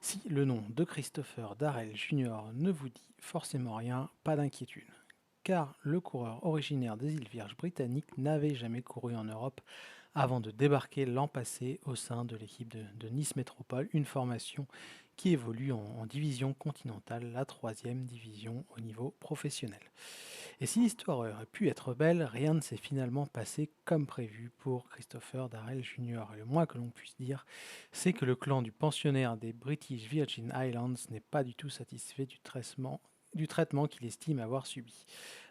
Si le nom de Christopher Darrell Jr. ne vous dit forcément rien, pas d'inquiétude, car le coureur originaire des îles Vierges britanniques n'avait jamais couru en Europe avant de débarquer l'an passé au sein de l'équipe de Nice Métropole, une formation qui évolue en division continentale, la troisième division au niveau professionnel. Et si l'histoire aurait pu être belle, rien ne s'est finalement passé comme prévu pour Christopher Darrell Jr. Et le moins que l'on puisse dire, c'est que le clan du pensionnaire des British Virgin Islands n'est pas du tout satisfait du traitement qu'il estime avoir subi.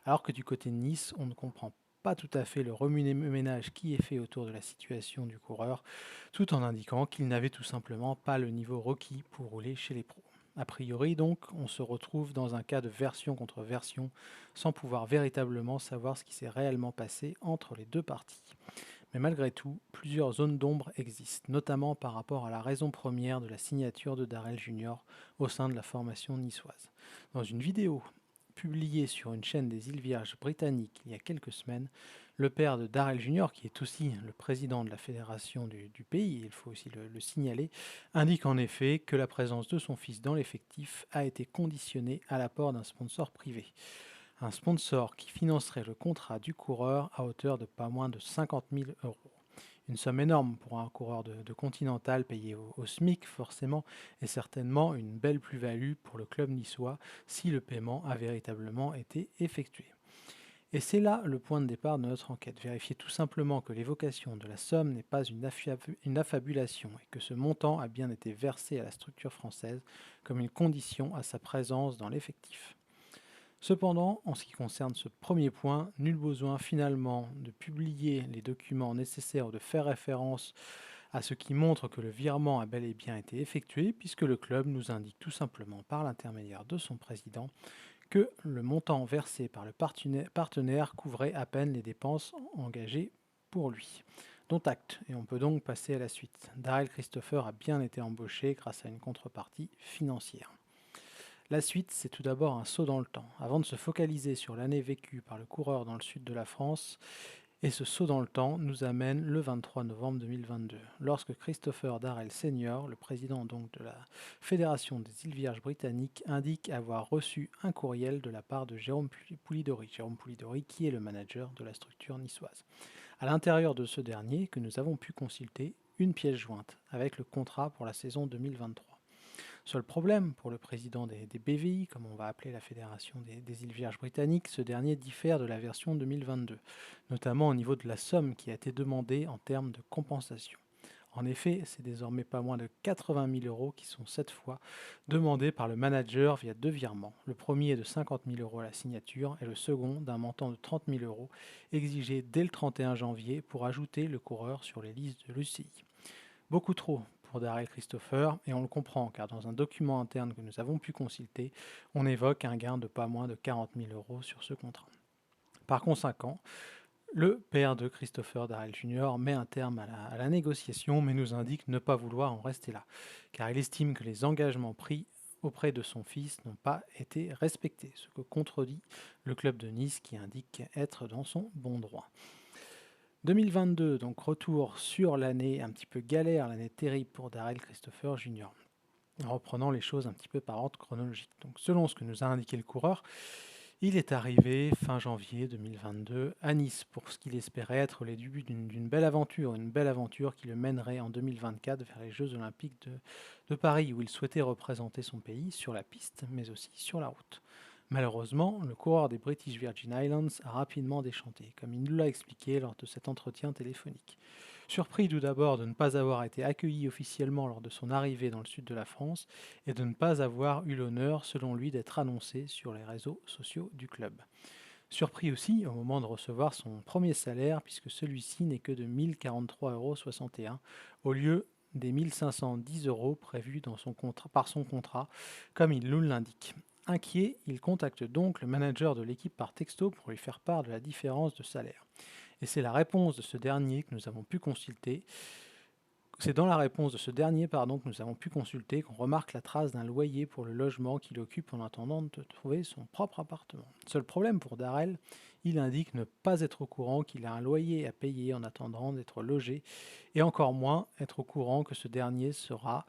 Alors que du côté de Nice, on ne comprend pas tout à fait le remue-ménage qui est fait autour de la situation du coureur, tout en indiquant qu'il n'avait tout simplement pas le niveau requis pour rouler chez les pros. A priori donc, on se retrouve dans un cas de version contre version, sans pouvoir véritablement savoir ce qui s'est réellement passé entre les deux parties. Mais malgré tout, plusieurs zones d'ombre existent, notamment par rapport à la raison première de la signature de Darrell Jr. au sein de la formation niçoise. Dans une vidéo publiée sur une chaîne des îles Vierges britanniques il y a quelques semaines, le père de Darrell Jr., qui est aussi le président de la fédération du pays, il faut aussi le signaler, indique en effet que la présence de son fils dans l'effectif a été conditionnée à l'apport d'un sponsor privé. Un sponsor qui financerait le contrat du coureur à hauteur de pas moins de 50 000 euros. Une somme énorme pour un coureur de Continental payé au SMIC forcément, et certainement une belle plus-value pour le club niçois si le paiement a véritablement été effectué. Et c'est là le point de départ de notre enquête. Vérifier tout simplement que l'évocation de la somme n'est pas une affabulation et que ce montant a bien été versé à la structure française comme une condition à sa présence dans l'effectif. Cependant, en ce qui concerne ce premier point, nul besoin finalement de publier les documents nécessaires ou de faire référence à ce qui montre que le virement a bel et bien été effectué, puisque le club nous indique tout simplement par l'intermédiaire de son président que le montant versé par le partenaire couvrait à peine les dépenses engagées pour lui. Dont acte, et on peut donc passer à la suite. Darrell Christopher a bien été embauché grâce à une contrepartie financière. La suite, c'est tout d'abord un saut dans le temps. Avant de se focaliser sur l'année vécue par le coureur dans le sud de la France, et ce saut dans le temps nous amène le 23 novembre 2022, lorsque Christopher Darrell Senior, le président donc de la Fédération des îles Vierges britanniques, indique avoir reçu un courriel de la part de Jérôme Poulidori. Jérôme Poulidori qui est le manager de la structure niçoise. À l'intérieur de ce dernier, que nous avons pu consulter, une pièce jointe avec le contrat pour la saison 2023. Seul problème pour le président des BVI, comme on va appeler la Fédération des îles Vierges britanniques, ce dernier diffère de la version 2022, notamment au niveau de la somme qui a été demandée en termes de compensation. En effet, c'est désormais pas moins de 80 000 euros qui sont cette fois demandés par le manager via deux virements. Le premier est de 50 000 euros à la signature et le second d'un montant de 30 000 euros exigé dès le 31 janvier pour ajouter le coureur sur les listes de l'UCI. Beaucoup trop pour Darrell Christopher, et on le comprend car dans un document interne que nous avons pu consulter, on évoque un gain de pas moins de 40 000 euros sur ce contrat. Par conséquent, le père de Christopher Darrell Jr. met un terme à la négociation, mais nous indique ne pas vouloir en rester là, car il estime que les engagements pris auprès de son fils n'ont pas été respectés, ce que contredit le club de Nice qui indique être dans son bon droit. 2022, donc retour sur l'année un petit peu galère, l'année terrible pour Darrell Christopher Jr. En reprenant les choses un petit peu par ordre chronologique. Donc selon ce que nous a indiqué le coureur, il est arrivé fin janvier 2022 à Nice pour ce qu'il espérait être les débuts d'une belle aventure, une belle aventure qui le mènerait en 2024 vers les Jeux Olympiques de Paris, où il souhaitait représenter son pays sur la piste, mais aussi sur la route. Malheureusement, le coureur des British Virgin Islands a rapidement déchanté, comme il nous l'a expliqué lors de cet entretien téléphonique. Surpris tout d'abord de ne pas avoir été accueilli officiellement lors de son arrivée dans le sud de la France et de ne pas avoir eu l'honneur, selon lui, d'être annoncé sur les réseaux sociaux du club. Surpris aussi au moment de recevoir son premier salaire, puisque celui-ci n'est que de 1 043,61 € au lieu des 1 510 € prévus par son contrat, comme il nous l'indique. Inquiet, il contacte donc le manager de l'équipe par texto pour lui faire part de la différence de salaire. Et c'est la réponse de ce dernier que nous avons pu consulter. C'est dans la réponse de ce dernier que nous avons pu consulter qu'on remarque la trace d'un loyer pour le logement qu'il occupe en attendant de trouver son propre appartement. Seul problème pour Darrell, il indique ne pas être au courant qu'il a un loyer à payer en attendant d'être logé et encore moins être au courant que ce dernier sera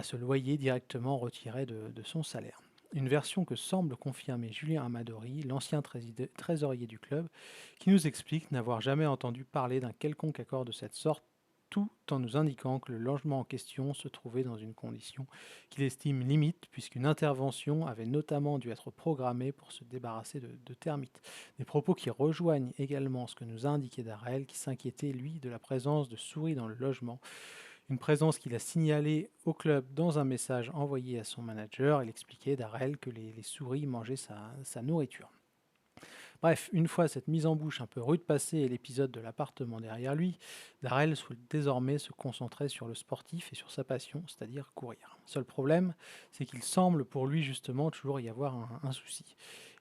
ce loyer directement retiré de son salaire. Une version que semble confirmer Julien Amadori, l'ancien trésorier du club, qui nous explique n'avoir jamais entendu parler d'un quelconque accord de cette sorte, tout en nous indiquant que le logement en question se trouvait dans une condition qu'il estime limite, puisqu'une intervention avait notamment dû être programmée pour se débarrasser de termites. Des propos qui rejoignent également ce que nous a indiqué Darrell, qui s'inquiétait, lui, de la présence de souris dans le logement, une présence qu'il a signalée au club dans un message envoyé à son manager. Il expliquait, Darrell, que les souris mangeaient sa nourriture. Bref, une fois cette mise en bouche un peu rude passée et l'épisode de l'appartement derrière lui, Darrell souhaite désormais se concentrer sur le sportif et sur sa passion, c'est-à-dire courir. Seul problème, c'est qu'il semble pour lui justement toujours y avoir un souci.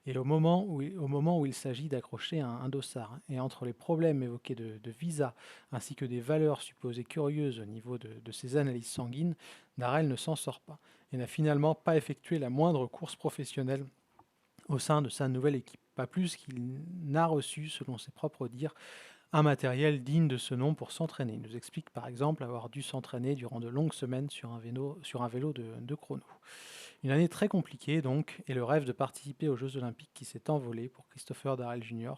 Et au moment où il s'agit d'accrocher un dossard, et entre les problèmes évoqués de visa, ainsi que des valeurs supposées curieuses au niveau de ses analyses sanguines, Darrell ne s'en sort pas, et n'a finalement pas effectué la moindre course professionnelle au sein de sa nouvelle équipe. Pas plus qu'il n'a reçu, selon ses propres dires, un matériel digne de ce nom pour s'entraîner. Il nous explique par exemple avoir dû s'entraîner durant de longues semaines sur un vélo de chrono. Une année très compliquée donc, et le rêve de participer aux Jeux Olympiques qui s'est envolé pour Christopher Darrell Jr.,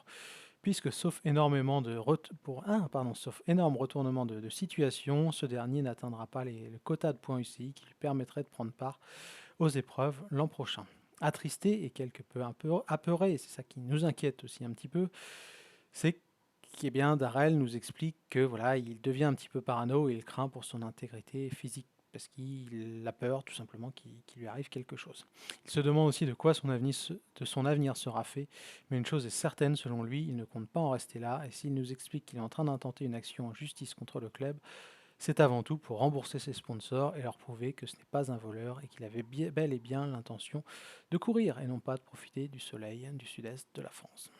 puisque sauf sauf énorme retournement de situation, ce dernier n'atteindra pas le quota de points UCI qui lui permettrait de prendre part aux épreuves l'an prochain. Attristé et quelque peu un peu apeuré, et c'est ça qui nous inquiète aussi un petit peu, c'est que bien Darrell nous explique que voilà, il devient un petit peu parano et il craint pour son intégrité physique parce qu'il a peur tout simplement qu'il lui arrive quelque chose. Il se demande aussi de quoi son avenir sera fait, mais une chose est certaine selon lui, il ne compte pas en rester là et s'il nous explique qu'il est en train d'intenter une action en justice contre le club, c'est avant tout pour rembourser ses sponsors et leur prouver que ce n'est pas un voleur et qu'il avait bel et bien l'intention de courir et non pas de profiter du soleil du sud-est de la France.